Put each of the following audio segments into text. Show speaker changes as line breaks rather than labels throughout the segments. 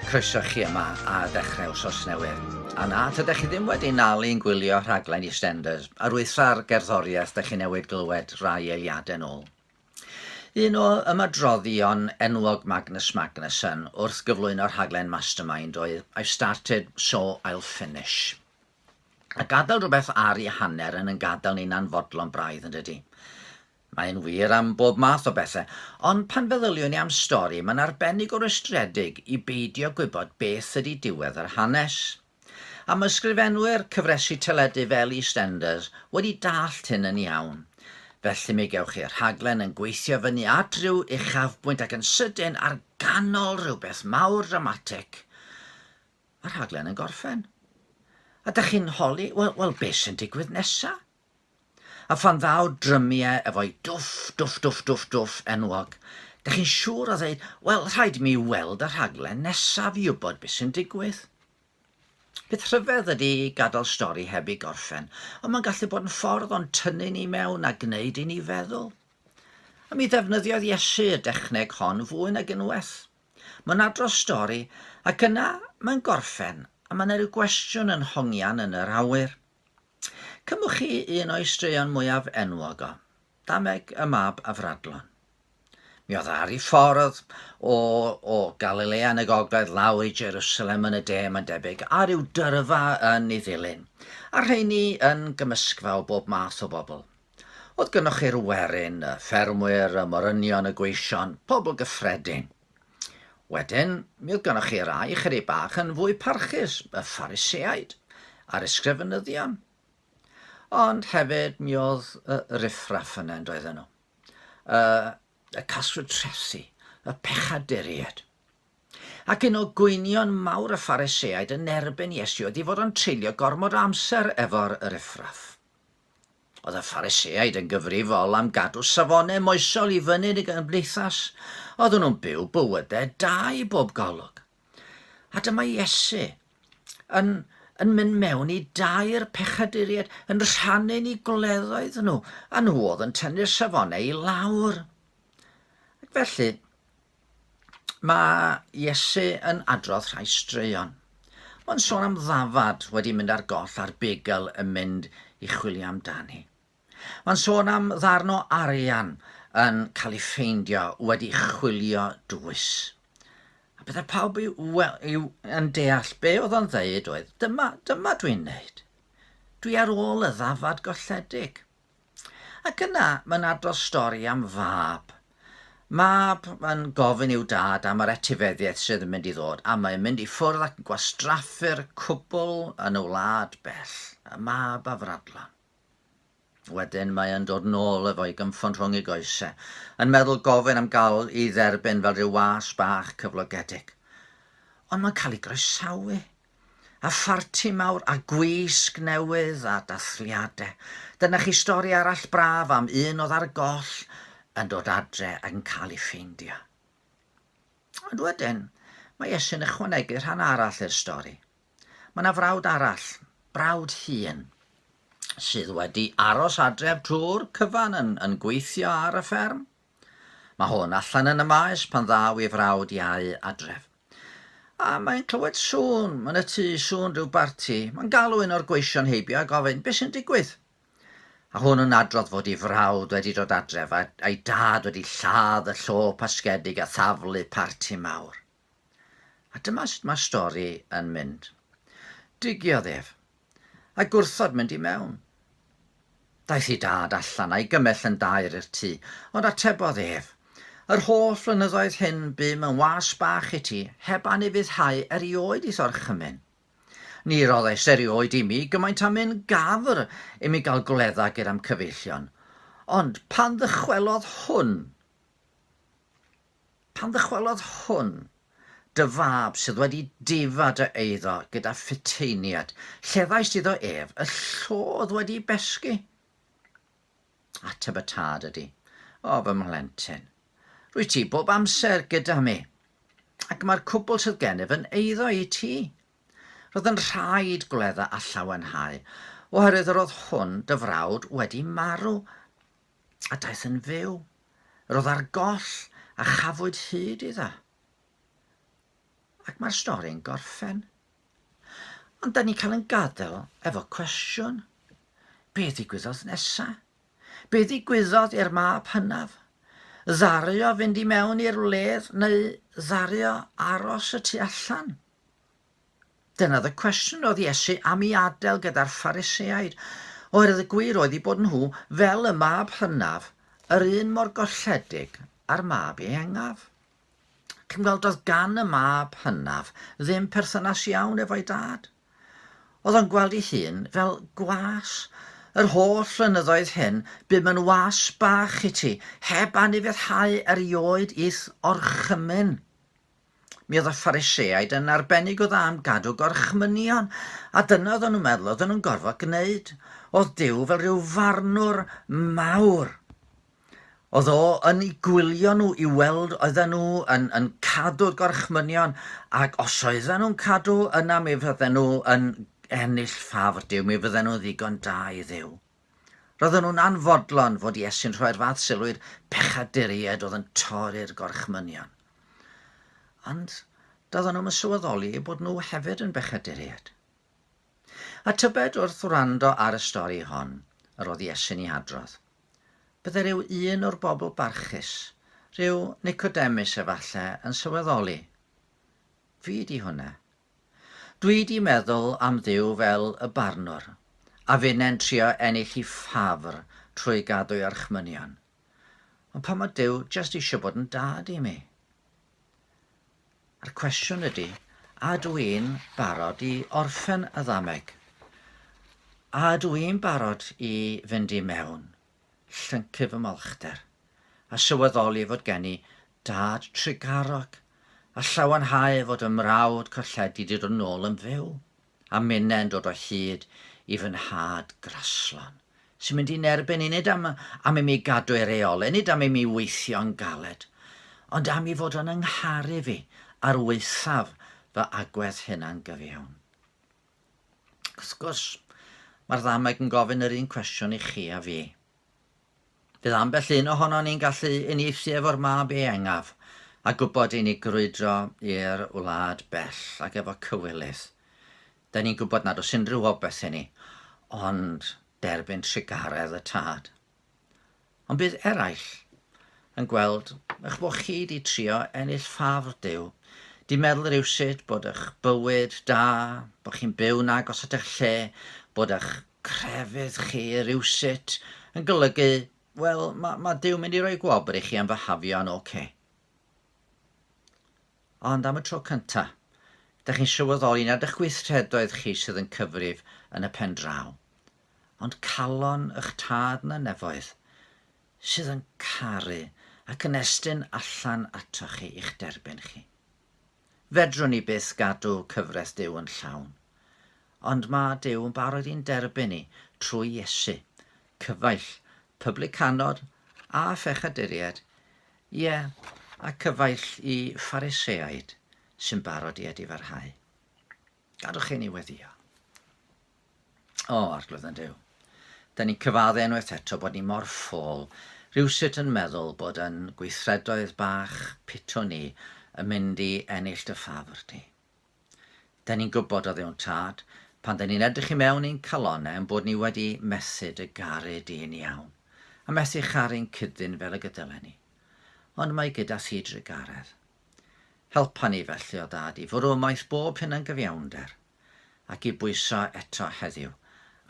Croeso chi yma a dechrau wsos newydd. A na, tydych chi ddim wedi nalu'n gwylio rhaglen EastEnders, a rwytha'r gerddoriaeth ydych chi newid glywed rai eiliadau nôl. Un o ymadroddion enwog Magnus Magnuson wrth gyflwyno'r rhaglen Mastermind oedd I've started, so I'll finish. A gadael rhywbeth ar ei hanner yn gadael ni'n anfodlon braidd yn dydy. Mae'n wir am bob math o bethau, ond pan feddyliwn ni am stori, mae'n arbennig o rwystredig i beidio gwybod beth ydy diwedd yr hanes. Am ysgrifenwyr cyfresu teledu fel EastEnders wedi dallt hyn yn iawn. Felly mi gewch chi'r rhaglen yn gweithio fyny at ryw uchafbwynt ac yn sydyn ar ganol rhywbeth mawr dramatig. Mae'r rhaglen yn gorffen. A dych chi'n holi, wel beth sy'n digwydd nesaf? A phan ddaw drymiau efo'i dwff enwog, dych chi'n siŵr o ddeud, wel, rhaid mi weld y rhaglen nesaf i wybod beth sy'n digwydd. Bydd rhyfedd ydy gadael stori heb ei gorffen, ond mae'n gallu bod yn ffordd o'n tynnu ni mewn a gwneud i ni feddwl. A mi ddefnyddiodd Iesu y dechneg hon fwy nag unwaith. Mae'n adrodd stori ac yna mae'n gorffen a mae'n rhyw gwestiwn yn hongian yn yr awyr. Cymwch chi un o'i straeon mwyaf enwog o, dameg y mab a fradlon. Mi oedd ar ei ffordd o Galilea yn y gogledd lawr i Jerusalem yn y de mae'n debyg, a ryw dyrfa yn ei ddilyn, a rheini yn gymysgfa o bob math o bobl. Oedd gynnwch chi'r werin, y ffermwyr, y morynion, y gweision, pobl gyffredin. Wedyn, mi oedd gynnwch chi rai chydig bach yn fwy parchus, y Phariseaid, a'r ysgrifenyddion. Ond hefyd mi oedd y riffraff yna yn doedden nhw. Y caswyd trethi, y pechaduriaid. Ac un o gwynion mawr y Phariseaid yn erbyn Iesu oedd i fod yn treulio gormod amser efo'r riffraff. Oedd y Phariseaid yn gyfrifol am gadw safonau moesol i fyny yn y gymdeithas. Oedden nhw'n byw bywydau da i bob golwg. A dyma Iesu yn mynd mewn i dair pechaduriaid, yn rhannu ni gwleddoedd nhw, a nhw oedd yn tynnu'r safonau i lawr. Ac felly, mae Iesu yn adrodd rhai straeon. Mae'n sôn am ddafad wedi mynd ar goll a'r bigel yn mynd i chwilio amdani. Mae'n sôn am ddarn o arian yn cael ei ffeindio wedi chwilio dwys. Bydde pawb yn deall be oedd o'n ddeud oedd, dyma dwi'n neud. Dwi ar ôl y ddafad golledig. Ac yna mae'n adrodd stori am fab. Mab yn gofyn i'w dad am yr etifeddiaeth sydd yn mynd i ddod, a mae'n mynd i ffwrdd ac yn gwastraffu'r cwbl yn y wlad bell, y mab a fradlon. Wedyn mae'n dod nôl efo'i gymffon rhwng ei goesau, yn meddwl gofyn am gael ei dderbyn fel rhyw was bach cyflogedig. Ond mae'n cael ei groesawu, a pharti mawr a gwisg newydd a dathliadau. Dyna chi stori arall braf am un oedd ar goll yn dod adre ac yn cael ei ffeindio. Ond wedyn, mae Iesu'n ychwanegu rhan arall i'r stori. Mae yna frawd arall, brawd hŷn, sydd wedi aros adref trwy'r cyfan yn gweithio ar y fferm. Mae hwn allan yn y maes pan ddaw i frawd iau adref. A mae'n clywed sŵn, mae'n y tŷ sŵn rhyw barti. Mae'n galw un o'r gweision heibio a gofyn, beth sy'n digwydd? A hwn yn adrodd fod ei frawd wedi dod adref a'i dad wedi lladd y llo pasgedig a thaflu parti mawr. A dyma sut mae stori yn mynd. Digiodd ef, a gwrthod mynd i mewn. Daeth ei dad allan a'i gymell yn dair i'r tŷ, ond atebodd ef. Yr holl flynyddoedd hyn bu mewn was bach i ti, heb anifuddhau erioed i orchymyn. Ni roddais erioed i mi gymaint am un gafr i mi gael gwledda gyda'n cyfeillion. Ond pan ddychwelodd hwn, dy fab sydd wedi difad y eiddo gyda ffyteiniad, lleddais iddo ef y llodd wedi besgu. Ateb y tad ydy, o fy mhlentyn, rwy ti bob amser gyda mi, ac mae'r cwbl sydd gennyf yn eiddo i ti. Roedd yn rhaid gwledda a llawenhau, oherwydd roedd hwn dy frawd wedi marw, a daeth yn fyw. Roedd ar goll a chafwyd hyd iddo. ac mae'r stori'n gorffen. Ond da ni'n cael yn gadael efo cwestiwn. Be ddigwyddodd nesaf? Be ddigwyddodd i'r mab hynaf? Ddario fynd i mewn i'r wledd neu ddario aros y tu allan? Dyna y cwestiwn oedd Iesu am ei adael gyda'r Phariseaid, oherwydd y gwir oedd ei bod nhw fel y mab hynaf, yr un mor golledig a'r mab ei engaf. Cyn gweld oedd gan y mab hynaf ddim perthynas iawn efo'i dad. Oedd o'n gweld ei hun fel gwas. Yr holl flynyddoedd hyn, bym yn was bach i ti, heb anifuddhau erioed i'th orchymyn. Mi oedd y Phariseaid yn arbennig o dda am gadw gorchmynion, a dyna oedden nhw'n meddwl oedden nhw'n gorfod gwneud. Oedd Duw fel rhyw farnwr mawr. Oedd o yn ei gwylio nhw i weld oedden nhw yn cadw'r gorchmynion, ac os oedden nhw'n cadw yna mi fydden nhw yn ennill ffafr Duw, mi fydden nhw ddigon da i Dduw. Roedden nhw'n anfodlon fod Iesu'n rhoi'r fath sylwyd pechaduried oedd yn torri'r gorchmynion. Ond doedden nhw'n sylweddoli bod nhw hefyd yn bechaduried. A tybed wrth wrando ar y stori hon, yr oedd Iesu'n ei hadrodd. Bydde rhyw un o'r bobl barchus, rhyw Nicodemus efallai, yn sylweddoli. Fi di hwnna. Dwi di meddwl am Dduw fel y barnwr, a fyne'n trio ennill i ffafr trwy gadw archmynion. Ond pan mae Duw jyst eisiau bod yn dad i mi. A'r cwestiwn ydy, a dwi'n barod i orffen y ddameg? A dwi'n barod i fynd i mewn, llyncu fy molchder, a sylweddoli fod gen i dad trigarog, a llawanhau fod y mrawd colledi di dod nôl yn fyw, a minnau'n dod o hyd i fy nhad graslon, sy'n mynd i'n erbyn i nid am i mi gadw ei reolau, nid am i mi weithio'n galed, ond am i fod yn yngharu fi ar weithaf fy agwedd hynna'n gyfiawn. Wrth gwrs, mae'r ddameg yn gofyn yr un cwestiwn i chi a fi. Bydd ambell un ohono ni'n gallu uniaethu efo'r mab ei engaf, a gwybod i ni grwydro i'r wlad bell ac efo cywilydd. Da ni'n gwybod nad oes unrhyw obeth i ni, ond derbyn trigaredd y tad. Ond bydd eraill yn gweld eich bod chi di trio ennill ffafr Duw, di meddwl rywsut bod eich bywyd da, bod chi'n byw nag os ydych lle, bod eich crefydd chi rywsut yn golygu, wel, mae Duw mynd i roi gwobr i chi am fyhafio'n oce. Ond am y tro cyntaf, ydych chi'n sylweddoli nad eich gweithredoedd chi sydd yn cyfrif yn y pen draw, ond calon eich tad na nefoedd sydd yn caru ac yn estyn allan ato chi i'ch derbyn chi. Fedrwn ni byth gadw cyfraith Duw yn llawn, ond mae Duw yn barod i'n derbyn ni trwy Iesu, cyfaill, publicanod a phechaduried, ie, a cyfaill i Phariseaid sy'n barod i edifarhau. Gadwch chi ni weddio. Arglwydd yn Duw. Da ni'n cyfaddu unwaith eto bod ni mor ffôl, rywsut yn meddwl bod yn gweithredoedd bach pitw ni yn mynd i ennill dy ffafr di. Da ni'n gwybod o Dduw'n tad, pan da ni'n edrych i mewn i'n calonau yn bod ni wedi methu dy garu di'n iawn, a methu charu'n cyddyn fel y gydylen ni. Ond mae gyda thi drigaredd. Helpa ni felly o dad i fwrwmaeth bob hyn yn gyfiawnder, ac i bwyso eto heddiw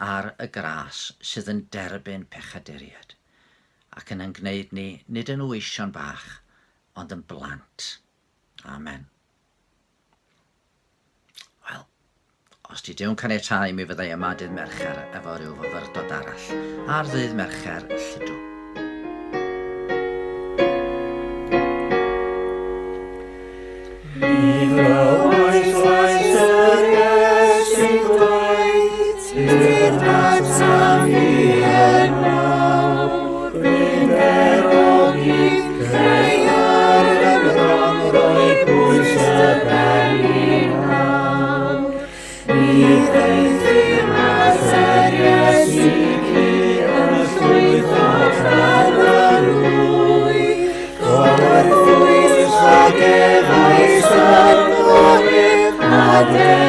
ar y gras sydd yn derbyn pechaduried, ac yn gwneud ni nid yn weision bach, ond yn blant. Amen. Wel, os di Duw'n caniatáu mi fyddai yma dydd Mercher efo rhyw fyfyrdod arall, ar ddydd Mercher llydw.
Llwyth o Adre.